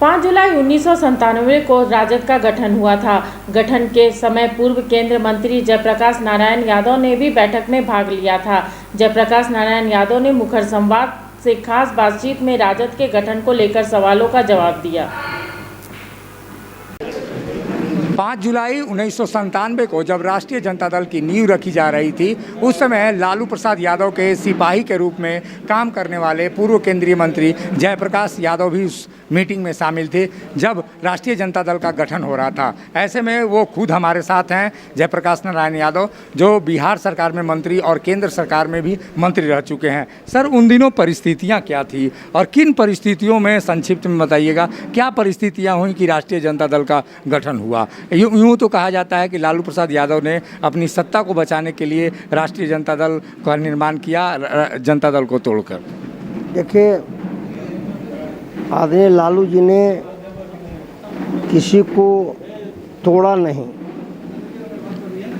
5 जुलाई 1997 को राजद का गठन हुआ था। गठन के समय पूर्व केंद्रीय मंत्री जयप्रकाश नारायण यादव ने भी बैठक में भाग लिया था। जयप्रकाश नारायण यादव ने मुखर संवाद से खास बातचीत में राजद के गठन को लेकर सवालों का जवाब दिया। 5 जुलाई 1997 को जब राष्ट्रीय जनता दल की नींव रखी जा रही थी, उस समय लालू प्रसाद यादव के सिपाही के रूप में काम करने वाले पूर्व केंद्रीय मंत्री जयप्रकाश यादव भी उस मीटिंग में शामिल थे जब राष्ट्रीय जनता दल का गठन हो रहा था। ऐसे में वो खुद हमारे साथ हैं, जयप्रकाश नारायण यादव, जो बिहार सरकार में मंत्री और केंद्र सरकार में भी मंत्री रह चुके हैं। सर, उन दिनों परिस्थितियाँ क्या थी और किन परिस्थितियों में, संक्षिप्त में बताइएगा, क्या परिस्थितियाँ हुई कि राष्ट्रीय जनता दल का गठन हुआ? यूँ तो कहा जाता है कि लालू प्रसाद यादव ने अपनी सत्ता को बचाने के लिए राष्ट्रीय जनता दल का निर्माण किया, जनता दल को तोड़कर। देखिए, आदरणीय लालू जी ने किसी को तोड़ा नहीं।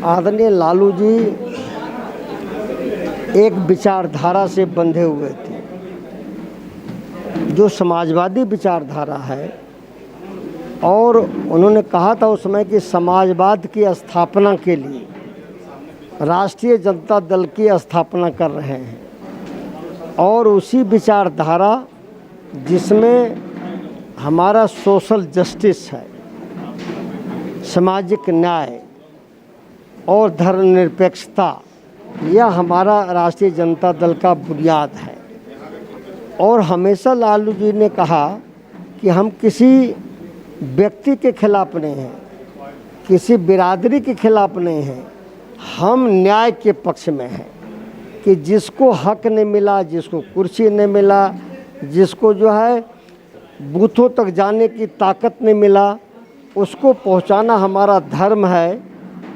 आदरणीय लालू जी एक विचारधारा से बंधे हुए थे, जो समाजवादी विचारधारा है, और उन्होंने कहा था उस समय कि समाजवाद की स्थापना के लिए राष्ट्रीय जनता दल की स्थापना कर रहे हैं। और उसी विचारधारा जिसमें हमारा सोशल जस्टिस है, सामाजिक न्याय और धर्मनिरपेक्षता, यह हमारा राष्ट्रीय जनता दल का बुनियाद है। और हमेशा लालू जी ने कहा कि हम किसी व्यक्ति के खिलाफ नहीं हैं, किसी बिरादरी के खिलाफ नहीं हैं, हम न्याय के पक्ष में हैं कि जिसको हक नहीं मिला, जिसको कुर्सी नहीं मिला, जिसको जो है बूथों तक जाने की ताकत नहीं मिला, उसको पहुंचाना हमारा धर्म है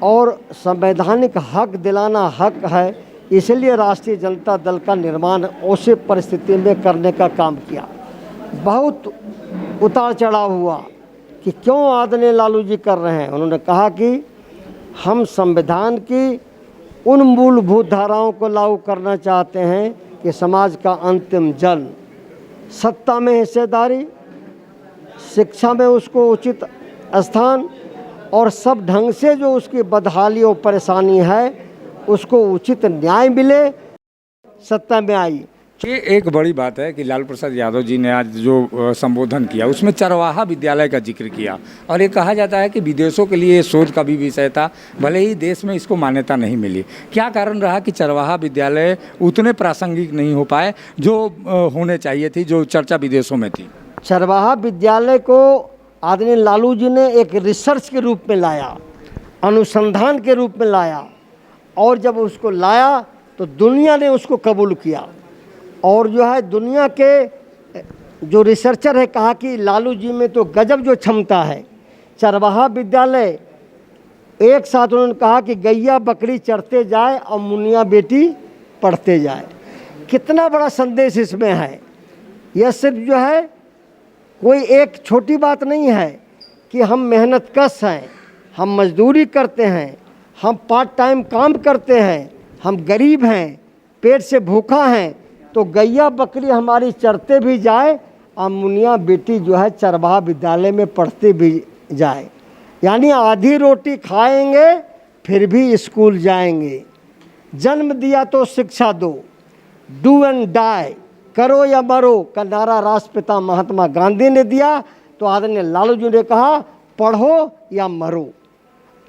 और संवैधानिक हक दिलाना हक है। इसलिए राष्ट्रीय जनता दल का निर्माण उसी परिस्थिति में करने का काम किया। बहुत उतार चढ़ाव हुआ कि क्यों आदरणीय लालू जी कर रहे हैं। उन्होंने कहा कि हम संविधान की उन मूलभूत धाराओं को लागू करना चाहते हैं कि समाज का अंतिम जन, सत्ता में हिस्सेदारी, शिक्षा में उसको उचित स्थान, और सब ढंग से जो उसकी बदहाली और परेशानी है उसको उचित न्याय मिले, सत्ता में आई। ये एक बड़ी बात है कि लालू प्रसाद यादव जी ने आज जो संबोधन किया उसमें चरवाहा विद्यालय का जिक्र किया, और ये कहा जाता है कि विदेशों के लिए शोध का भी विषय था, भले ही देश में इसको मान्यता नहीं मिली। क्या कारण रहा कि चरवाहा विद्यालय उतने प्रासंगिक नहीं हो पाए जो होने चाहिए थी, जो चर्चा विदेशों में थी? चरवाहा विद्यालय को आदरणीय लालू जी ने एक रिसर्च के रूप में लाया, अनुसंधान के रूप में लाया, और जब उसको लाया तो दुनिया ने उसको कबूल किया। और जो है दुनिया के जो रिसर्चर है कहा कि लालू जी में तो गजब जो क्षमता है। चरवाहा विद्यालय एक साथ उन्होंने कहा कि गैया बकरी चढ़ते जाए और मुनिया बेटी पढ़ते जाए। कितना बड़ा संदेश इसमें है। यह सिर्फ जो है कोई एक छोटी बात नहीं है कि हम मेहनत कश हैं, हम मजदूरी करते हैं, हम पार्ट टाइम काम करते हैं, हम गरीब हैं, पेट से भूखा हैं, तो गैया बकरी हमारी चरते भी जाए और मुनिया बेटी जो है चरवाहा विद्यालय में पढ़ते भी जाए। यानी आधी रोटी खाएंगे फिर भी स्कूल जाएंगे। जन्म दिया तो शिक्षा दो, डू एंड डाई, करो या मरो का नारा राष्ट्रपिता महात्मा गांधी ने दिया, तो आदरणीय लालू जी ने कहा पढ़ो या मरो।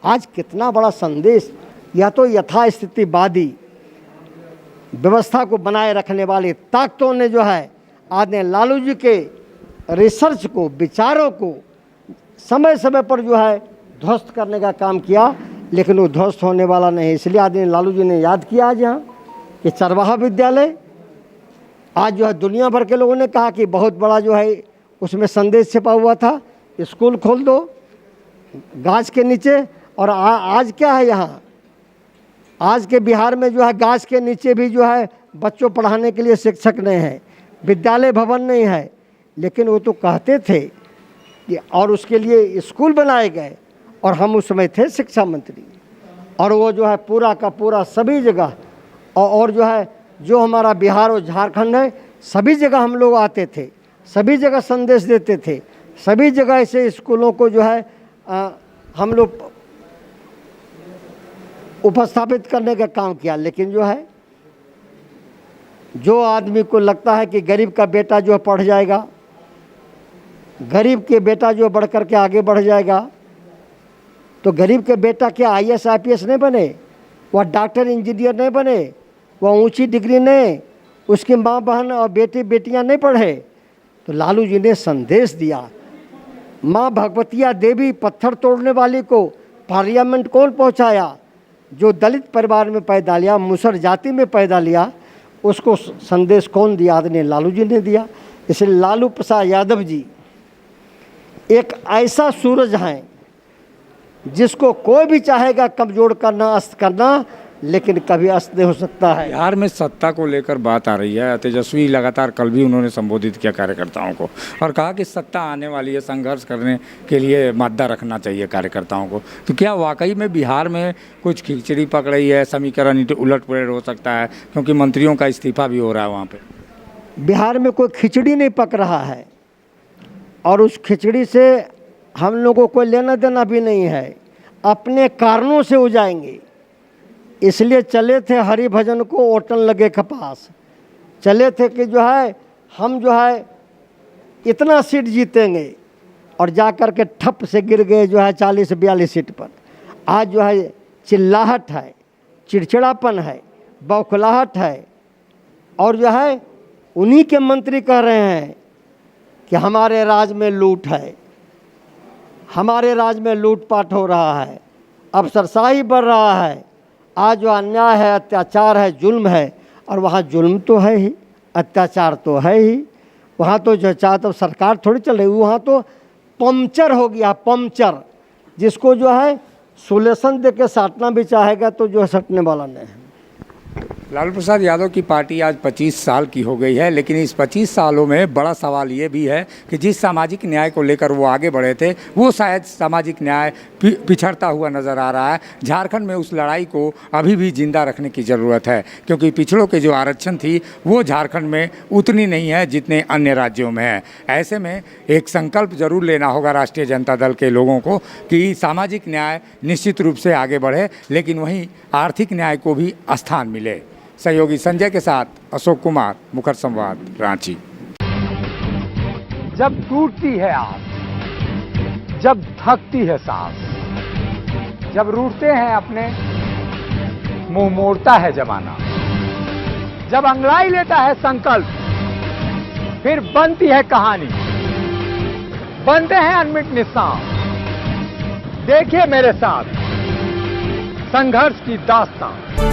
आज कितना बड़ा संदेश। यह तो यथास्थितिवादी व्यवस्था को बनाए रखने वाली ताकतों ने जो है आदरणीय लालू जी के रिसर्च को, विचारों को समय समय पर जो है ध्वस्त करने का काम किया, लेकिन वो ध्वस्त होने वाला नहीं। इसलिए आदरणीय लालू जी ने याद किया आज यहाँ कि चरवाहा विद्यालय आज जो है दुनिया भर के लोगों ने कहा कि बहुत बड़ा जो है उसमें संदेश छिपा हुआ था, स्कूल खोल दो गाछ के नीचे। और आज क्या है, यहाँ आज के बिहार में जो है गाछ के नीचे भी जो है बच्चों पढ़ाने के लिए शिक्षक नहीं है, विद्यालय भवन नहीं है, लेकिन वो तो कहते थे कि और उसके लिए स्कूल बनाए गए, और हम उस समय थे शिक्षा मंत्री, और वो जो है पूरा का पूरा सभी जगह और जो है जो हमारा बिहार और झारखंड है सभी जगह हम लोग आते थे, सभी जगह संदेश देते थे सभी जगह ऐसे स्कूलों को जो है हम लोग उपस्थापित करने का काम किया। लेकिन जो है, जो आदमी को लगता है कि गरीब का बेटा जो पढ़ जाएगा, गरीब के बेटा जो बढ़ कर के आगे बढ़ जाएगा, तो गरीब के बेटा क्या IAS IPS नहीं बने, वह डॉक्टर इंजीनियर नहीं बने, वह ऊंची डिग्री नहीं, उसकी माँ बहन और बेटी बेटियां नहीं पढ़े। तो लालू जी ने संदेश दिया। माँ भगवतिया देवी पत्थर तोड़ने वाली को पार्लियामेंट कौन पहुंचाया? जो दलित परिवार में पैदा लिया, मुसर जाति में पैदा लिया, उसको संदेश कौन दिया? आदरणीय लालू जी ने दिया। इसलिए लालू प्रसाद यादव जी एक ऐसा सूरज हैं जिसको कोई भी चाहेगा कमजोर करना, अस्त करना, लेकिन कभी अस्त नहीं हो सकता है। बिहार में सत्ता को लेकर बात आ रही है। तेजस्वी लगातार कल भी उन्होंने संबोधित किया कार्यकर्ताओं को और कहा कि सत्ता आने वाली है, संघर्ष करने के लिए मादा रखना चाहिए कार्यकर्ताओं को। तो क्या वाकई में बिहार में कुछ खिचड़ी पक रही है, समीकरण उलट पुलट हो सकता है, क्योंकि मंत्रियों का इस्तीफा भी हो रहा है वहाँ पे? बिहार में कोई खिचड़ी नहीं पक रहा है और उस खिचड़ी से हम लोगों को लेना देना भी नहीं है। अपने कारणों से हो जाएंगे। इसलिए चले थे हरि भजन को ओटन लगे कपास, चले थे कि जो है हम जो है इतना सीट जीतेंगे, और जा कर के ठप से गिर गए जो है 40-42 सीट पर। आज जो है चिल्लाहट है, चिड़चिड़ापन है, बौखलाहट है, और जो है उन्हीं के मंत्री कह रहे हैं कि हमारे राज में लूट है, हमारे राज में लूटपाट हो रहा है, अफसरशाही बढ़ रहा है। आज जो अन्याय है, अत्याचार है, जुल्म है, और वहाँ जुल्म तो है ही, अत्याचार तो है ही। वहाँ तो जो चाहे तो सरकार थोड़ी चल रही, वहाँ तो पंक्चर हो गया, पंक्चर, जिसको जो है सोल्यूशन दे के साटना भी चाहेगा तो जो है सटने वाला नहीं है। लालू प्रसाद यादव की पार्टी आज 25 साल की हो गई है, लेकिन इस 25 सालों में बड़ा सवाल ये भी है कि जिस सामाजिक न्याय को लेकर वो आगे बढ़े थे, वो शायद सामाजिक न्याय पिछड़ता हुआ नज़र आ रहा है। झारखंड में उस लड़ाई को अभी भी जिंदा रखने की ज़रूरत है, क्योंकि पिछड़ों के जो आरक्षण थी वो झारखंड में उतनी नहीं है जितने अन्य राज्यों में है। ऐसे में एक संकल्प जरूर लेना होगा राष्ट्रीय जनता दल के लोगों को कि सामाजिक न्याय निश्चित रूप से आगे बढ़े, लेकिन वहीं आर्थिक न्याय को भी स्थान मिले। सहयोगी संजय के साथ अशोक कुमार, मुखर संवाद, रांची। जब टूटती है आस, जब थकती है सांस, जब रूठते हैं अपने, मुंह मोड़ता है जमाना, जब अंगड़ाई लेता है संकल्प, फिर बनती है कहानी, बनते हैं अनमिट निशान। देखिए मेरे साथ संघर्ष की दास्तान।